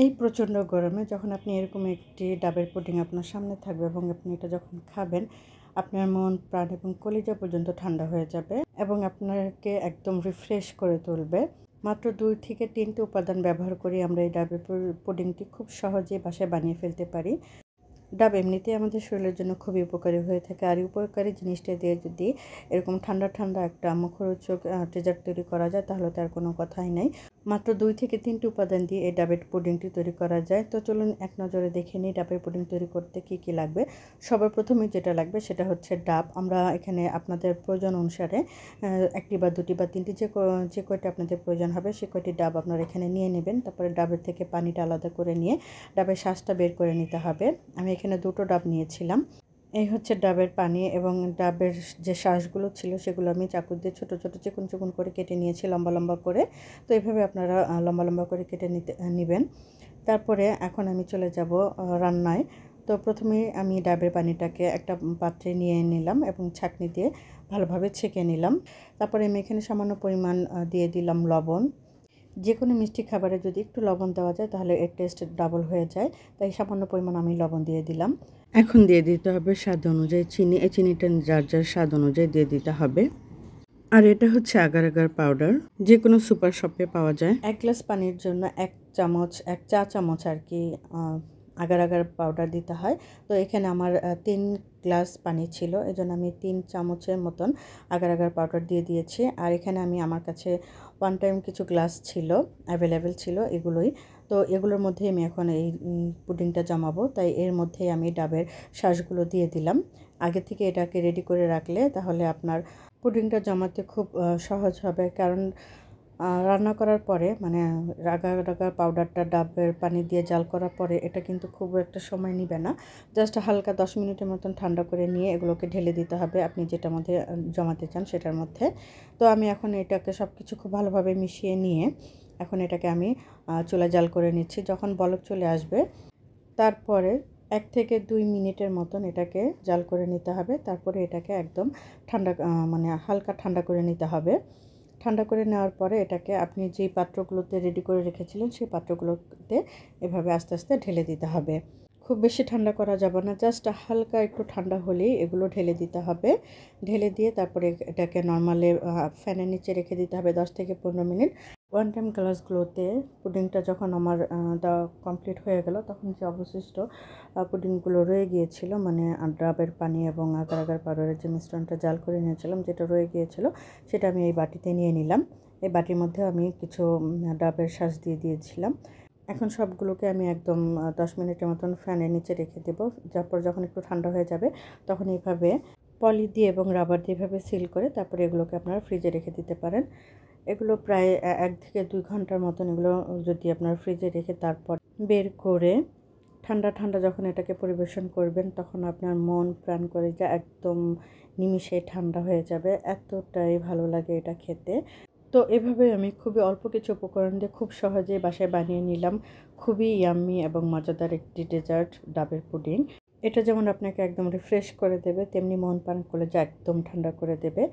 এই প্রচণ্ড গরমে যখন আপনি এরকম একটি ডাবের পুডিং আপনার সামনে থাকবে এবং আপনি এটা যখন খাবেন, আপনার মন প্রাণ এবং কলিজা পর্যন্ত ঠান্ডা হয়ে যাবে এবং আপনাকে একদম রিফ্রেশ করে তুলবে। মাত্র 2 থেকে 3টি উপাদান ব্যবহার করে আমরা এই ডাবের পুডিংটি খুব সহজেই বাসায় বানিয়ে ফেলতে পারি। ডাব এমনিতেই আমাদের শরীরের জন্য খুবই উপকারী হয়ে থাকে, আর উপকারী জিনিসটা দিয়ে যদি এরকম ঠান্ডা ঠান্ডা একটা মুখরোচক ডেজার্ট তৈরি করা যায় তাহলে তার কোনো কথাই নাই। মাত্র 2 থেকে 3টি উপাদান দিয়ে এই ডাবের পুডিংটি তৈরি করা যায়। তো চলুন এক নজরে দেখে নিই ডাবের পুডিং তৈরি করতে কী কী লাগবে। সবার প্রথমে যেটা লাগবে সেটা হচ্ছে ডাব। আমরা এখানে আপনাদের প্রয়োজন অনুসারে 1টি বা 2টি বা 3টি যে কয়টি আপনাদের প্রয়োজন হবে সে কয়টি ডাব আপনারা এখানে নিয়ে নেবেন। তারপরে ডাবের থেকে পানিটা আলাদা করে নিয়ে ডাবের শাঁসটা বের করে নিতে হবে। আমি এখানে 2টো ডাব নিয়েছিলাম। এই হচ্ছে ডাবের পানি এবং ডাবের যে শাঁসগুলো ছিল সেগুলো আমি চাকু দিয়ে ছোটো ছোটো চিকন চিকন করে কেটে নিয়েছি লম্বা লম্বা করে। তো এইভাবে আপনারা লম্বা লম্বা করে কেটে নেবেন। তারপরে এখন আমি চলে যাব রান্নায়। তো প্রথমেই আমি ডাবের পানিটাকে একটা পাত্রে নিয়ে নিলাম এবং ছাঁকনি দিয়ে ভালোভাবে ছেঁকে নিলাম। তারপরে আমি এখানে সামান্য পরিমাণ দিয়ে দিলাম লবণ। যে কোনো মিষ্টি খাবারে যদি একটু লবণ দেওয়া যায় তাহলে এর টেস্ট ডাবল হয়ে যায়, তাই সামান্য পরিমাণ আমি লবণ দিয়ে দিলাম। এখন দিয়ে দিতে হবে স্বাদ অনুযায়ী চিনি। এই চিনিটা যার যার স্বাদ অনুযায়ী দিয়ে দিতে হবে। আর এটা হচ্ছে আগার আগার পাউডার, যে কোনো সুপার শপে পাওয়া যায়। 1 গ্লাস পানির জন্য 1 চা চামচ আর কি আগার আগার পাউডার দিতে হয়। তো এখানে আমার 3 গ্লাস পানি ছিল, এজন্য আমি 3 চামচের মতন আগার আগার পাউডার দিয়ে দিয়েছি। আর এখানে আমার কাছে 1 টাইম কিছু গ্লাস ছিল, অ্যাভেলেবেল ছিল এগুলোই। তো এগুলোর মধ্যে আমি এখন এই পুডিংটা জমাবো, তাই এর মধ্যেই আমি ডাবের শাঁসগুলো দিয়ে দিলাম। আগে থেকে এটাকে রেডি করে রাখলে তাহলে আপনার পুডিংটা জমাতে খুব সহজ হবে, কারণ রান্না করার পরে মানে আগার আগার পাউডারটা ডাবের পানি দিয়ে জাল করার পরে এটা কিন্তু খুব একটা সময় নেবে না। জাস্ট হালকা 10 মিনিটের মতন ঠান্ডা করে নিয়ে এগুলোকে ঢেলে দিতে হবে আপনি যেটার মধ্যে জমাতে চান সেটার মধ্যে। তো আমি এখন এটাকে সব কিছু খুব ভালোভাবে মিশিয়ে নিয়ে এখন এটাকে আমি চুলায় জাল করে নিচ্ছি। যখন বলক চলে আসবে তারপরে 1 থেকে 2 মিনিটের মতন এটাকে জাল করে নিতে হবে। তারপরে এটাকে একদম ঠান্ডা মানে হালকা ঠান্ডা করে নিতে হবে। ঠান্ডা করে নেওয়ার পরে এটাকে আপনি যেই পাত্রগুলোতে রেডি করে রেখেছিলেন সেই পাত্রগুলোতে এভাবে আস্তে আস্তে ঢেলে দিতে হবে। খুব বেশি ঠান্ডা করা যাবে না, জাস্ট হালকা একটু ঠান্ডা হলেই এগুলো ঢেলে দিতে হবে। ঢেলে দিয়ে তারপরে এটাকে নর্মালে ফ্যানের নিচে রেখে দিতে হবে 10 থেকে 15 মিনিট। 1 টাইম গ্লাসগুলোতে পুডিংটা যখন আমার দেওয়া কমপ্লিট হয়ে গেল তখন যে অবশিষ্ট পুডিংগুলো রয়ে গিয়েছিল, মানে ডাবের পানি এবং আগার আগার পাউডারের যে মিশ্রণটা জাল করে নিয়েছিলাম যেটা রয়ে গিয়েছিল সেটা আমি এই বাটিতে নিয়ে নিলাম। এই বাটির মধ্যে আমি কিছু ডাবের শাঁস দিয়ে দিয়েছিলাম। এখন সবগুলোকে আমি একদম 10 মিনিটের মতন ফ্যানের নিচে রেখে দেবো। তারপর যখন একটু ঠান্ডা হয়ে যাবে তখন এইভাবে পলি দিয়ে এবং রাবার দিয়ে এভাবে সিল করে তারপরে এগুলোকে আপনারা ফ্রিজে রেখে দিতে পারেন। এগুলো প্রায় 1 থেকে 2 ঘন্টার মতন এগুলো যদি আপনার ফ্রিজে রেখে তারপর বের করে ঠান্ডা ঠান্ডা যখন এটাকে পরিবেশন করবেন তখন আপনার মন প্রাণ করে যা একদম নিমিষে ঠান্ডা হয়ে যাবে, এতটাই ভালো লাগে এটা খেতে। তো এভাবে আমি খুবই অল্প কিছু উপকরণ দিয়ে খুব সহজেই বাসায় বানিয়ে নিলাম খুবই ইয়াম্মি এবং মজাদার একটি ডেজার্ট ডাবের পুডিং। এটা যেমন আপনাকে একদম রিফ্রেশ করে দেবে তেমনি মন প্রাণ কলিজা একদম ঠান্ডা করে দেবে।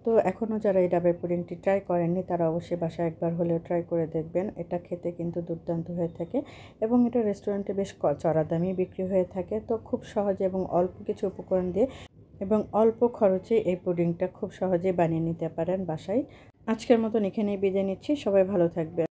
তো এখনও যারা এই ডাবের পুডিংটি ট্রাই করেননি তারা অবশ্যই বাসায় একবার হলেও ট্রাই করে দেখবেন। এটা খেতে কিন্তু দুর্দান্ত হয়ে থাকে এবং এটা রেস্টুরেন্টে বেশ চড়া দামেই বিক্রি হয়ে থাকে। তো খুব সহজে এবং অল্প কিছু উপকরণ দিয়ে এবং অল্প খরচে এই পুডিংটা খুব সহজেই বানিয়ে নিতে পারেন বাসায়। আজকের মতন এখানেই বিদায় নিচ্ছি, সবাই ভালো থাকবেন।